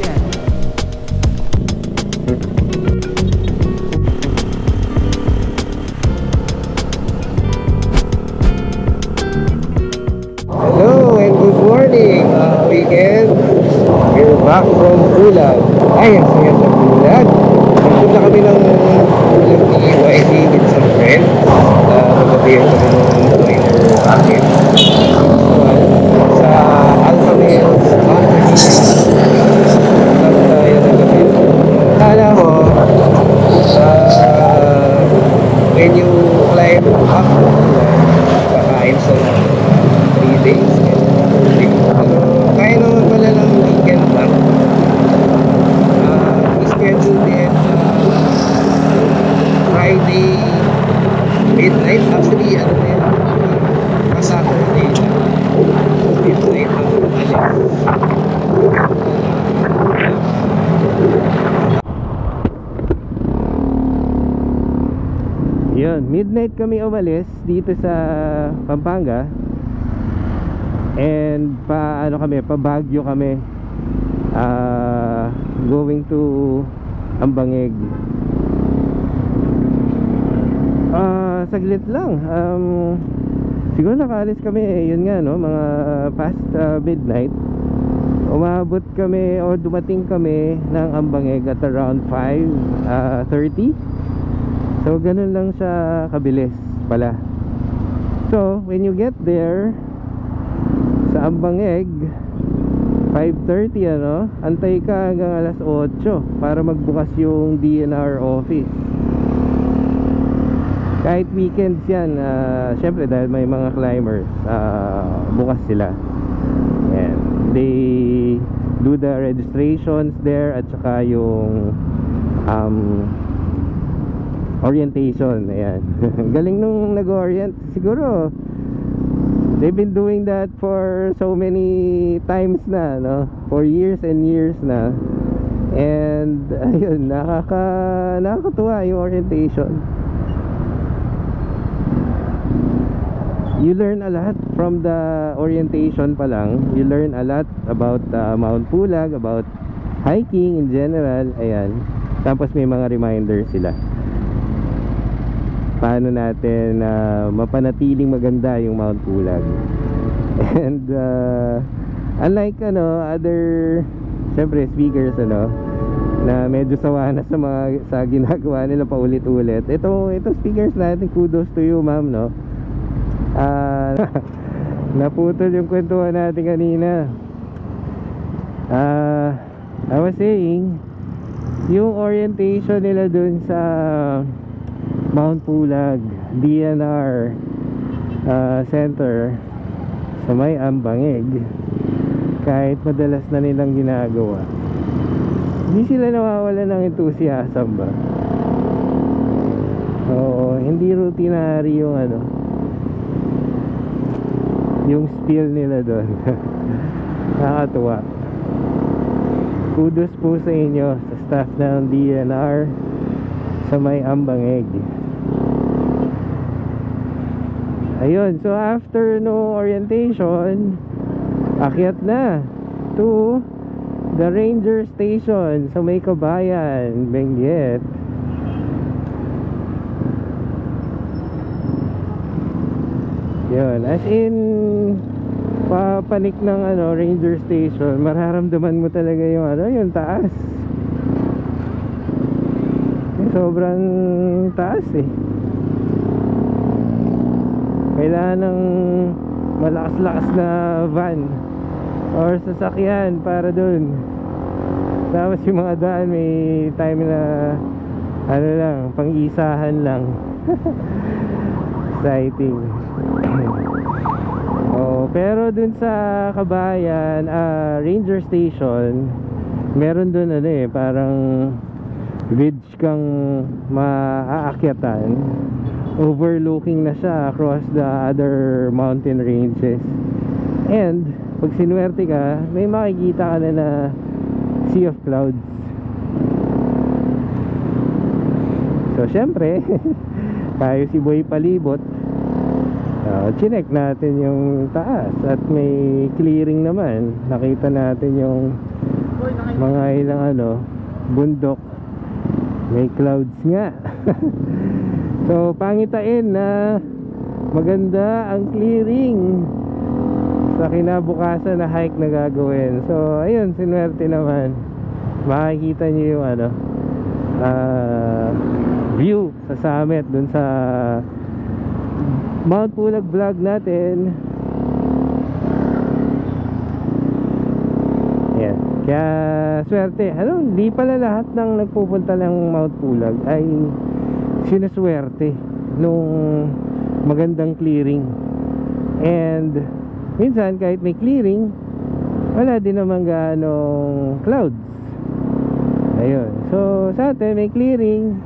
yan. Hello and good morning, weekend. We're back from Pulag. Ay, ang saya sa Pulag. Nagpunta kami ng Pulag ni YD with some friends. Magabihan kami ng minor package. Sa Alpha Mills, At yan ang gabi. Kala ko, when you climb up, kakain sa 3 days. Pero kaya naman pala ng weekend lang. We-schedule din Friday midnight. Actually, ano na yun, Saturday midnight ang alis. Yun, midnight kami umalis dito sa Pampanga. And pa Baguio kami, going to Ambangeg. Saglit lang, siguro nakaalis kami, yun nga no, mga past midnight. Umabot kami o dumating kami ng Ambangeg at around 5:30. So ganun lang siya kabilis pala. So when you get there sa Ambangeg 5:30, ano, antay ka hanggang alas 8 para magbukas yung DNR office. Kahit weekends yan, syempre dahil may mga climbers, bukas sila. And they do the registrations there at saka yung orientation. Ayan. Galing nung nag-orient. Siguro they've been doing that for so many times na, no? For years and years na. And ayun, nakakatuwa yung orientation. You learn a lot from the orientation pa lang. You learn a lot about Mount Pulag, about hiking in general. Ayan. Tapos may mga reminders sila paano natin mapanatiling maganda yung Mount Pulag. And unlike other syempre speakers na medyo sawa na sa ginagawa nila paulit-ulit, ito speakers natin, kudos to you ma'am, no? Naputol yung kwentuhan natin kanina. I was saying yung orientation nila dun sa Mount Pulag DNR Center sa may Ambangeg, kahit madalas na nilang ginagawa, hindi sila nawawala ng enthusiasm ba? Oo, hindi routinary yung spiel nila doon. Nakakatuwa. Kudos po sa inyo, sa staff ng DNR sa may Ambangeg. Ayun, so after no orientation, akyat na to the ranger station sa may Kabayan, Benguet. Yun, as in papanik ng ranger station, mararamdaman mo talaga yung taas. Sobrang taas eh. Kailangan ng malakas-lakas na van or sasakyan para dun. Tapos yung mga daan may time na lang, pang-isahan lang. Exciting. Pero dun sa Kabayan ranger station, meron dun parang ridge kang maaakyatan, overlooking na siya across the other mountain ranges. And pag sinuwerte ka, may makikita ka na sea of clouds. So syempre tayo si Boy Palibot, chinek natin yung taas at may clearing naman. Nakita natin yung mga ilang bundok, may clouds nga. So pangitain na maganda ang clearing sa kinabukasan na hike na gagawin. So ayun, sinuwerte naman. Makikita nyo yung view sa summit dun sa Mount Pulag vlog natin. Yan. Kaya swerte. Hindi pala lahat ng nagpupunta ng Mount Pulag ay sinuswerte nung magandang clearing. And minsan kahit may clearing, wala din naman ganong clouds. Ayun. So sa atin may clearing,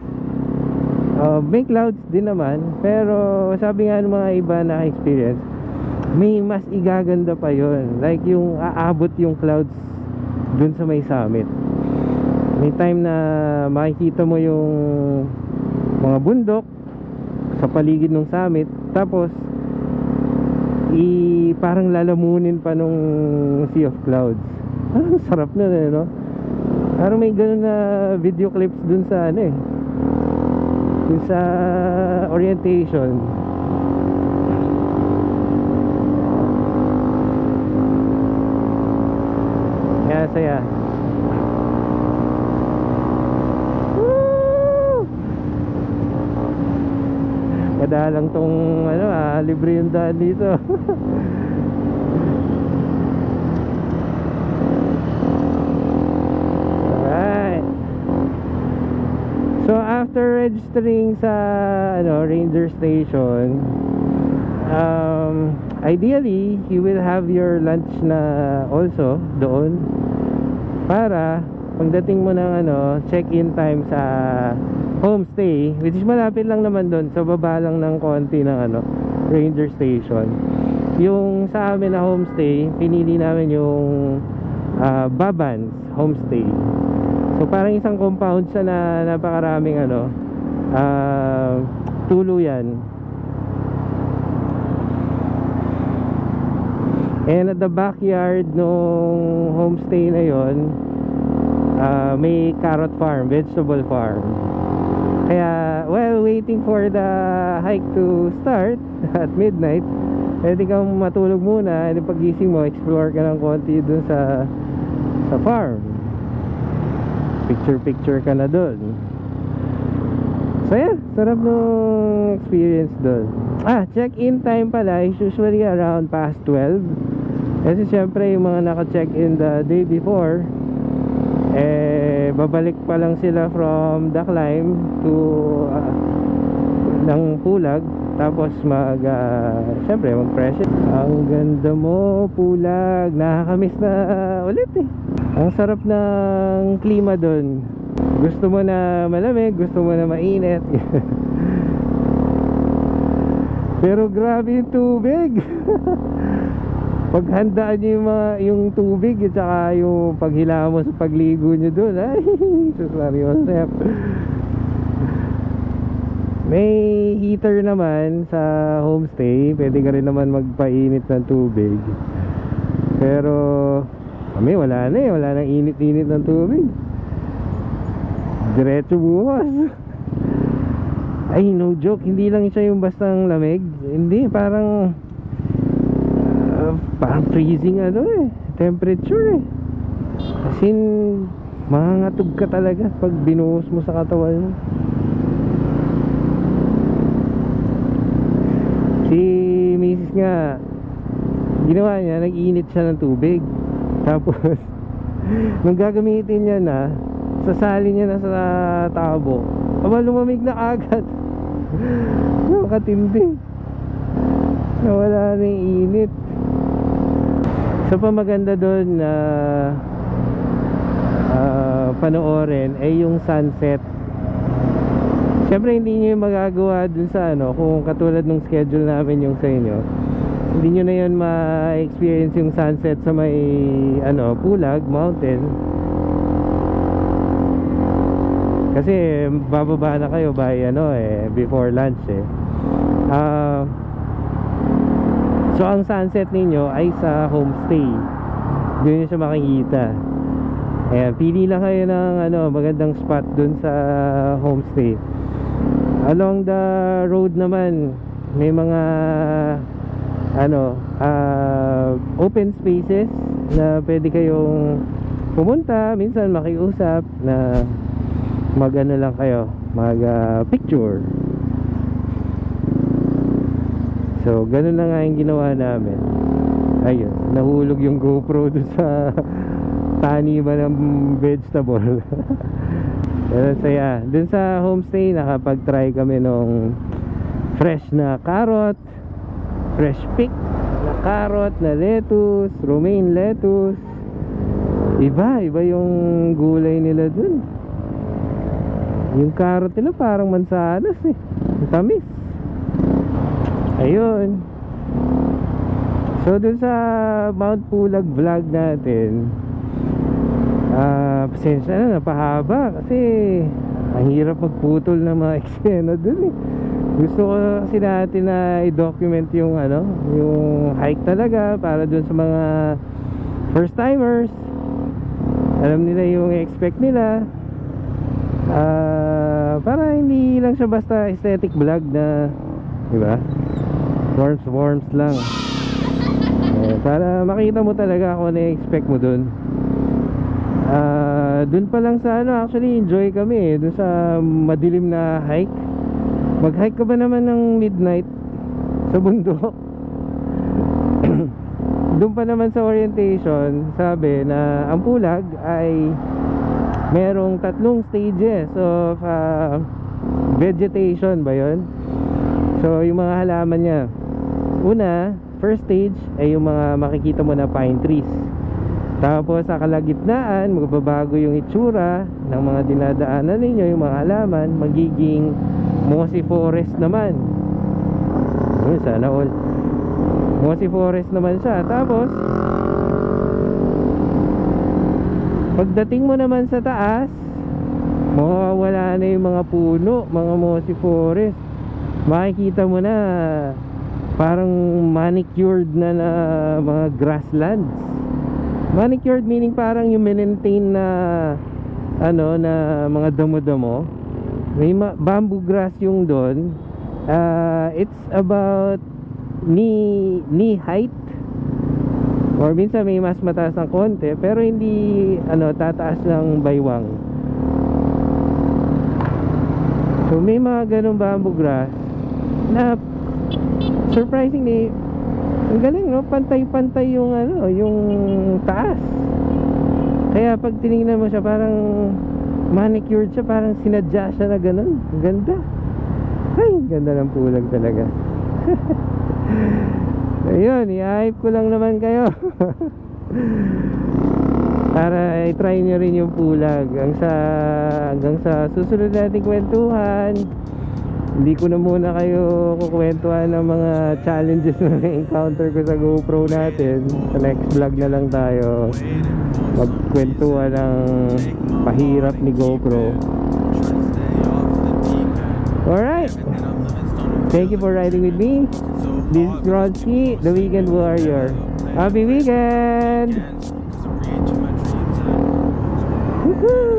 may clouds din naman. Pero sabi nga ng mga iba na experience, may mas igaganda pa yon. Like yung aabot yung clouds dun sa may summit. May time na makikita mo yung mga bundok sa paligid ng summit, tapos parang lalamunin pa nung sea of clouds. Ang sarap na no? Parang may ganun na video clips dun sa dun sa orientation. Kaya saya. Madalang tong libre yung daan dito. Alright. So after registering sa ranger station, ideally you will have your lunch na also doon, para pagdating mo ng check-in time sa homestay, which is malapit lang naman doon, so baba lang ng konti ng ranger station. Yung sa amin na homestay, pinili namin yung Babans homestay. So parang isang compound siya na napakaraming tuluyan. And at the backyard nung homestay na yon, may carrot farm, vegetable farm. Kaya while waiting for the hike to start at midnight, pwede kang matulog muna, and pagising mo, explore ka ng konti dun sa farm. Picture ka na dun. So yeah, sarap nung experience dun. Check-in time pala is usually around past 12. Kasi syempre yung mga naka-check-in the day before, babalik pa lang sila from the climb to ng Pulag. Tapos syempre mag-fresh. Ang ganda mo, Pulag. Nakakamiss na ulit Ang sarap ng klima doon. Gusto mo na malamig, gusto mo na mainit. Pero grabe yung tubig. Paghandaan nyo yung tubig at saka yung paghila mo sa pagligo nyo doon, ay sus Mariosep. May heater naman sa homestay, pwede ka rin naman magpainit ng tubig. Pero kami wala nang init-init ng tubig. Diretso bukas. Ay no joke, hindi lang siya yung bastang lamig. Hindi, parang freezing temperature as in mangangatog ka talaga pag binuhos mo sa katawan mo. Si Mrs. nga, ginawa niya, nag-init siya ng tubig, tapos nung gagamitin niya na, sasali niya na sa tabo, lumamig na agad. Nakatindi, nawala na yung init. So pa maganda doon na panoorin ay yung sunset. Siyempre hindi nyo yung magagawa dun sa kung katulad ng schedule namin yung sa inyo, hindi nyo na yun ma-experience yung sunset sa may Pulag Mountain, kasi bababa na kayo by before lunch so ang sunset ninyo ay sa homestay, doon nyo siya makikita. Ayan, pili lang kayo ng magandang spot dun sa homestay. Along the road naman may mga open spaces na pwede kayong pumunta, minsan makiusap na lang kayo, picture. So ganun na nga yung ginawa namin. Ayun, nahulog yung GoPro dun sa taniman ng vegetable. Pero saya. Dun sa homestay nakapag-try kami nung fresh na carrot, fresh pick na carrot, na lettuce, romaine lettuce. Iba yung gulay nila dun. Yung carrot nila parang mansanas eh. Ang tamis. Ayun. So dun sa Mount Pulag vlog natin, pasensya na, napahaba kasi ang hirap magputol ng mga eksena dun eh. Gusto ko kasi natin na i-document yung yung hike talaga, para dun sa mga first timers, alam nila yung expect nila, para hindi lang siya basta aesthetic vlog na, diba, worms lang. Para makita mo talaga kung ano i-expect mo dun. Dun pa lang sa actually enjoy kami dun sa madilim na hike. Mag-hike ka ba naman ng midnight sa bundok? Dun pa naman sa orientation sabi na ang Pulag ay merong 3 stages of vegetation ba yun? So yung mga halaman niya, una, first stage ay yung mga makikita mo na pine trees. Tapos sa kalagitnaan, magbabago yung itsura ng mga dinadaanan ninyo, yung mga halaman, magiging mossy forest naman. Sana all mossy forest naman siya. Tapos pagdating mo naman sa taas, mawawala na yung mga puno, mga mossy forest. Makikita mo na parang manicured na mga grasslands. Manicured meaning parang yung maintain na na mga damo-damo. May bamboo grass yung doon. It's about knee height, or minsan may mas mataas ng konti, pero hindi tataas ng baywang. So may mga ganong bamboo grass na surprisingly ang galing, no? Pantay-pantay yung yung taas. Kaya pag tinignan mo siya, parang manicured siya, parang sinadya siya na ganun. Ang ganda. Ay, ganda ng Pulag talaga. Ayun, i-hype ko lang naman kayo. Para i-try nyo rin yung Pulag. Hanggang sa susunod nating kwentuhan. Hindi ko na muna kayo kukwentuhan ng mga challenges na na-encounter ko sa GoPro natin. Sa next vlog na lang tayo magkwentuhan ng pahirap ni GoPro. Alright, thank you for riding with me. This is Gronsky, the Weekend Warrior. Happy weekend! Woohoo!